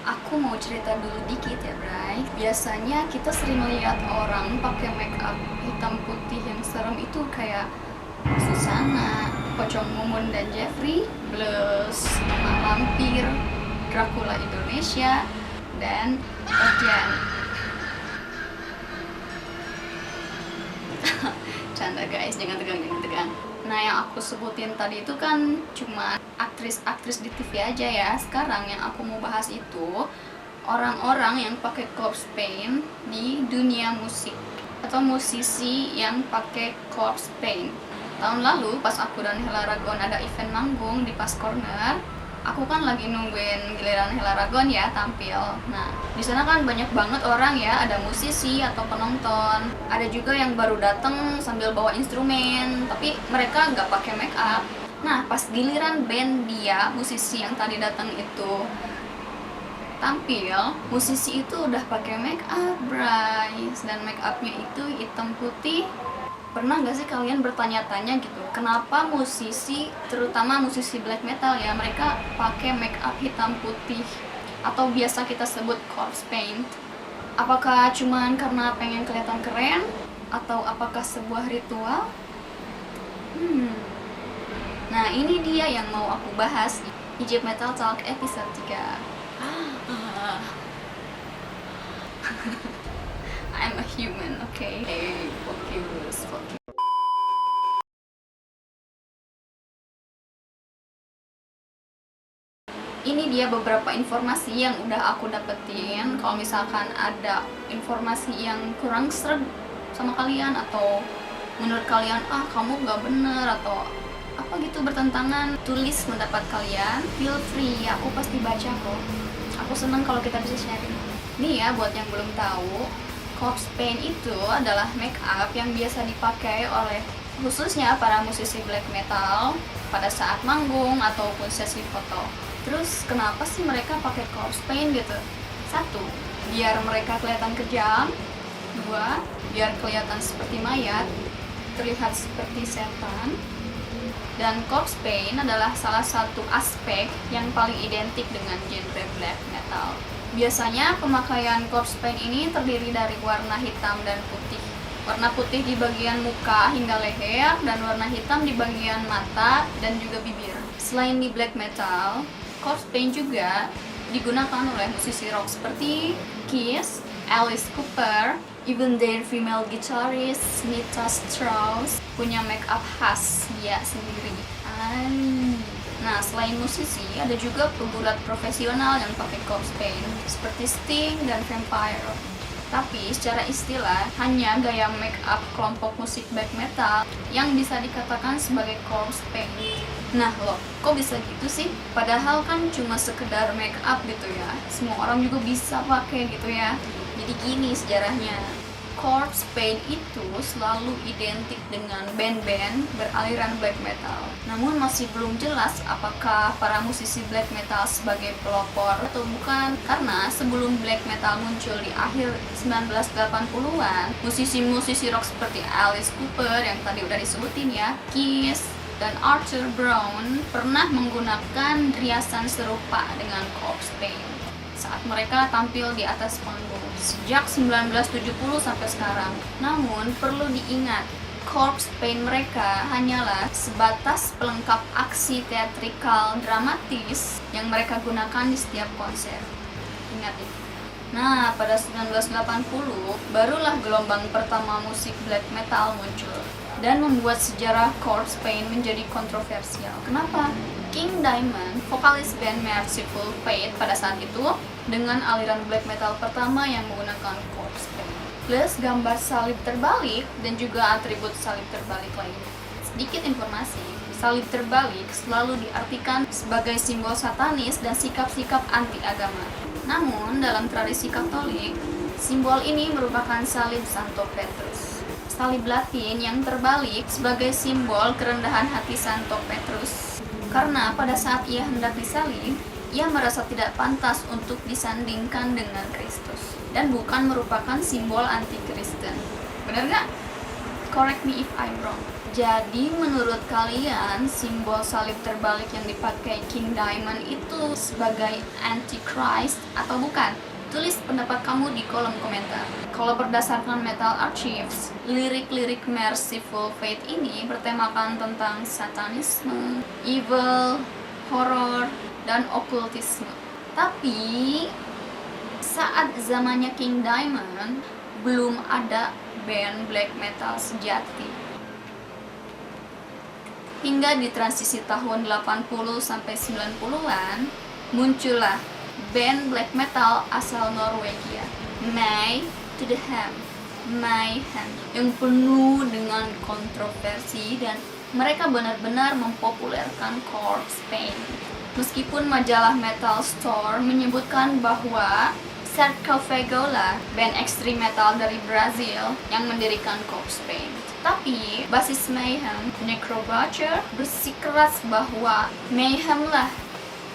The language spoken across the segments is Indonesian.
Aku mau cerita dulu dikit ya, Bray. Biasanya kita sering lihat orang pakai make up hitam putih yang serem itu kayak Susana, Pocong Mumun dan Jeffrey, plus Lampir, Dracula Indonesia, dan Ojan. Canda guys, jangan tegang. Nah, yang aku sebutin tadi itu kan cuma aktris-aktris di TV aja ya. Sekarang yang aku mau bahas itu orang-orang yang pakai corpse paint di dunia musik atau musisi yang pakai corpse paint. Tahun lalu pas aku dan Hella Ragon ada event manggung di Pas Corner, aku kan lagi nungguin giliran Hella Ragon ya tampil. Nah, di sana kan banyak banget orang ya, ada musisi atau penonton. Ada juga yang baru datang sambil bawa instrumen, tapi mereka nggak pakai make up. Nah, pas giliran band dia, musisi yang tadi datang itu tampil, musisi itu udah pakai make up, Bryce, dan make upnya itu hitam putih. Pernah gak sih kalian bertanya-tanya gitu, kenapa musisi, terutama musisi black metal ya, mereka pakai make up hitam putih atau biasa kita sebut corpse paint? Apakah cuman karena pengen kelihatan keren atau apakah sebuah ritual? Nah, ini dia yang mau aku bahas di Egypt Metal Talk episode 3. I'm a human, okay? Hey, focus. Ini dia beberapa informasi yang udah aku dapetin. Kalau misalkan ada informasi yang kurang seret sama kalian atau menurut kalian kamu nggak bener atau apa gitu bertentangan, tulis pendapat kalian, feel free, aku pasti baca kok. Aku seneng kalau kita bisa sharing. Nih ya, buat yang belum tahu, corpse paint itu adalah make up yang biasa dipakai oleh khususnya para musisi black metal pada saat manggung ataupun sesi foto. Terus kenapa sih mereka pakai corpse paint gitu? 1, biar mereka kelihatan kejam. 2, biar kelihatan seperti mayat, terlihat seperti setan. Dan corpse paint adalah salah satu aspek yang paling identik dengan genre black metal. Biasanya pemakaian corpse paint ini terdiri dari warna hitam dan putih. Warna putih di bagian muka hingga leher dan warna hitam di bagian mata dan juga bibir. Selain di black metal, corpse paint juga digunakan oleh musisi rock seperti Kiss, Alice Cooper, even their female guitarist Nita Strauss punya make up khas dia sendiri. Nah, selain musisi, ada juga pegulat profesional yang pakai corpse paint seperti Sting dan Vampire. Tapi secara istilah, hanya gaya make up kelompok musik black metal yang bisa dikatakan sebagai corpse paint. Nah loh, kok bisa gitu sih? Padahal kan cuma sekedar make up gitu ya. Semua orang juga bisa pakai gitu ya. Jadi gini sejarahnya, corpse paint itu selalu identik dengan band-band beraliran black metal. Namun masih belum jelas apakah para musisi black metal sebagai pelopor atau bukan. Karena sebelum black metal muncul di akhir 1980-an, musisi-musisi rock seperti Alice Cooper yang tadi udah disebutin ya, Kiss, dan Arthur Brown pernah menggunakan riasan serupa dengan corpse paint saat mereka tampil di atas panggung sejak 1970 sampai sekarang. Namun perlu diingat, corpse paint mereka hanyalah sebatas pelengkap aksi teatrikal dramatis yang mereka gunakan di setiap konser. Ingat itu. Nah, pada 1980 barulah gelombang pertama musik black metal muncul dan membuat sejarah corpse paint menjadi kontroversial. Kenapa? King Diamond, vokalis band Merciful Fate pada saat itu, dengan aliran black metal pertama yang menggunakan corpse paint, plus gambar salib terbalik dan juga atribut salib terbalik lainnya. Sedikit informasi, salib terbalik selalu diartikan sebagai simbol satanis dan sikap-sikap anti-agama. Namun, dalam tradisi Katolik, simbol ini merupakan salib Santo Petrus. Salib Latin yang terbalik sebagai simbol kerendahan hati Santo Petrus. Karena pada saat ia hendak disalib, ia merasa tidak pantas untuk disandingkan dengan Kristus dan bukan merupakan simbol anti-Kristen. Benar nggak? correct me if I'm wrong. Jadi menurut kalian simbol salib terbalik yang dipakai King Diamond itu sebagai Antichrist atau bukan? Tulis pendapat kamu di kolom komentar. Kalau berdasarkan Metal Archives, lirik-lirik Merciful Fate ini bertemakan tentang satanisme, evil, horror, dan okultisme. Tapi saat zamannya King Diamond belum ada band black metal sejati. Hingga di transisi tahun 80 sampai 90-an muncullah band black metal asal Norwegia, Mayhem, yang penuh dengan kontroversi dan mereka benar-benar mempopulerkan corpse paint. Meskipun majalah Metal Store menyebutkan bahwa Sarcophago lah band ekstrim metal dari Brazil yang mendirikan corpse paint. Tapi basis Mayhem, Necrobutcher, bersikeras bahwa Mayhem lah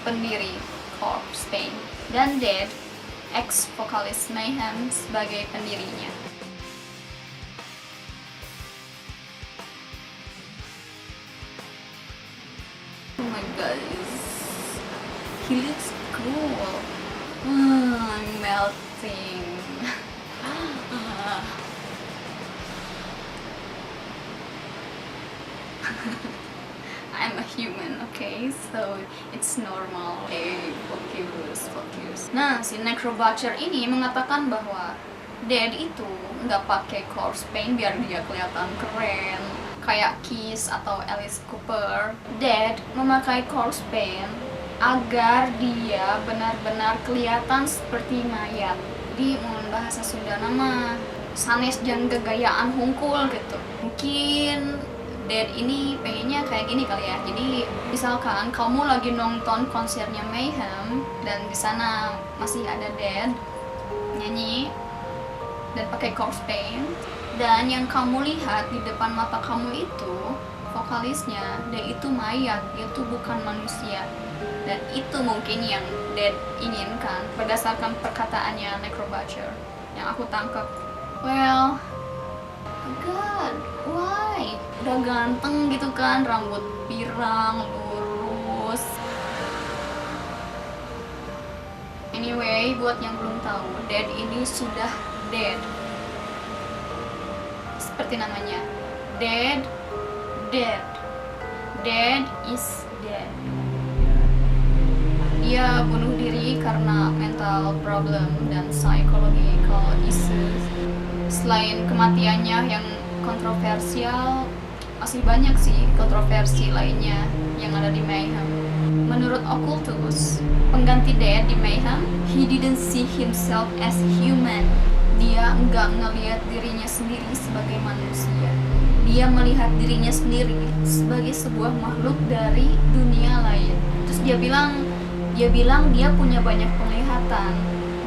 pendiri corpse paint dan Dead, ex-vokalis Mayhem, sebagai pendirinya. Oh my god, he looks cool. I'm melting. I'm a human, okay? So it's normal. Hey, focus. Nah, si Necrobutcher ini mengatakan bahwa Dead itu nggak pakai corpse paint biar dia kelihatan keren, kayak Kiss atau Alice Cooper. Dead memakai corpse paint agar dia benar-benar kelihatan seperti mayat. Di bahasa Sunda nama sanes dan kegayaan hungkul gitu. Mungkin Dead ini pengennya kayak gini kali ya. Jadi misalkan kamu lagi nonton konsernya Mayhem dan di sana masih ada Dead nyanyi dan pakai corpse paint, dan yang kamu lihat di depan mata kamu itu vokalisnya, dia itu mayat, dia itu bukan manusia. Dan itu mungkin yang Dead inginkan berdasarkan perkataannya Necrobutcher yang aku tangkap. Well, God, why? Udah ganteng gitu kan, rambut pirang, lurus. Anyway, buat yang belum tahu, Dead ini sudah dead. Seperti namanya, Dead is dead. Dia bunuh diri karena mental problem dan psychological issues. Selain kematiannya yang kontroversial, masih banyak sih kontroversi lainnya yang ada di Mayhem. Menurut Occultus, pengganti Dead di Mayhem, he didn't see himself as human. Dia nggak ngelihat dirinya sendiri sebagai manusia. Dia melihat dirinya sendiri sebagai sebuah makhluk dari dunia lain. Terus dia bilang dia punya banyak penglihatan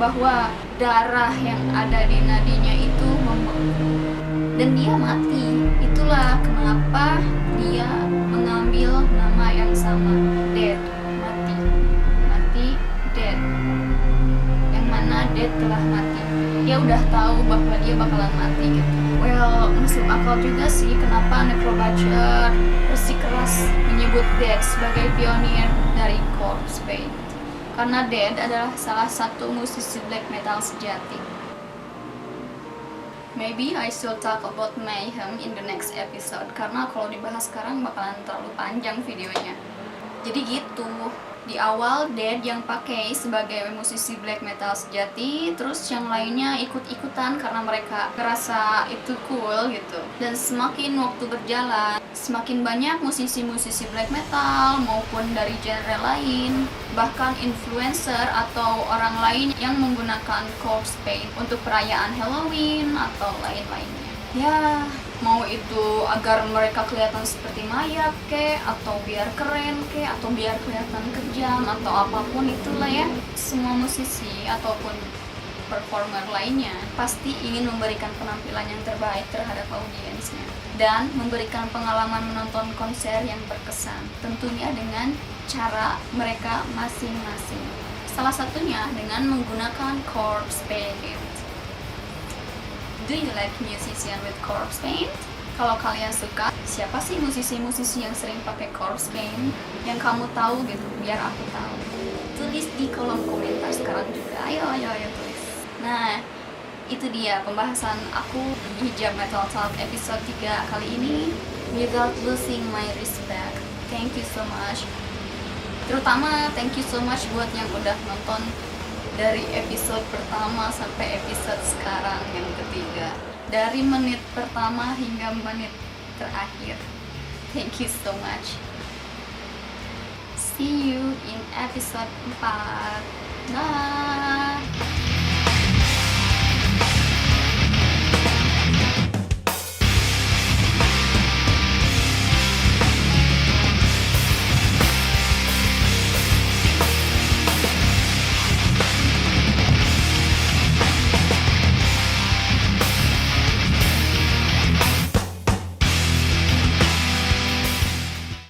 bahwa darah yang ada di nadinya itu membeku dan dia mati. Itulah kenapa dia mengambil nama yang sama, Dead, mati, Dead, yang mana Dead telah mati. Dia udah tahu bahwa dia bakalan mati gitu. Well, masuk akal juga sih kenapa Necrobutcher bersikeras menyebut Dead sebagai pionir dari corpse paint. Karena Dead adalah salah satu musisi black metal sejati. Maybe I should talk about Mayhem in the next episode, karena kalau dibahas sekarang bakalan terlalu panjang videonya. Jadi gitu, di awal Dead yang pakai sebagai musisi black metal sejati, terus yang lainnya ikut-ikutan karena mereka ngerasa itu cool gitu. Dan semakin waktu berjalan, semakin banyak musisi-musisi black metal maupun dari genre lain, bahkan influencer atau orang lain yang menggunakan corpse paint untuk perayaan Halloween atau lain-lainnya. Ya, mau itu agar mereka kelihatan seperti mayat kek, atau biar keren kek, atau biar kelihatan kejam, atau apapun itulah ya. Semua musisi ataupun performer lainnya pasti ingin memberikan penampilan yang terbaik terhadap audiensnya dan memberikan pengalaman menonton konser yang berkesan, tentunya dengan cara mereka masing-masing. Salah satunya dengan menggunakan corpse paint. Do you like musician with corpse paint? Kalau kalian suka, siapa sih musisi-musisi yang sering pakai chorus paint yang kamu tahu gitu, biar aku tahu. Tulis di kolom komentar sekarang juga. Ayo tulis. Nah, itu dia pembahasan aku Hijab Metal Talk episode 3 kali ini. Without losing my respect. Thank you so much. Terutama thank you so much buat yang udah nonton dari episode pertama sampai episode sekarang yang ketiga. Dari menit pertama hingga menit terakhir. Thank you so much. See you in episode 4. Bye.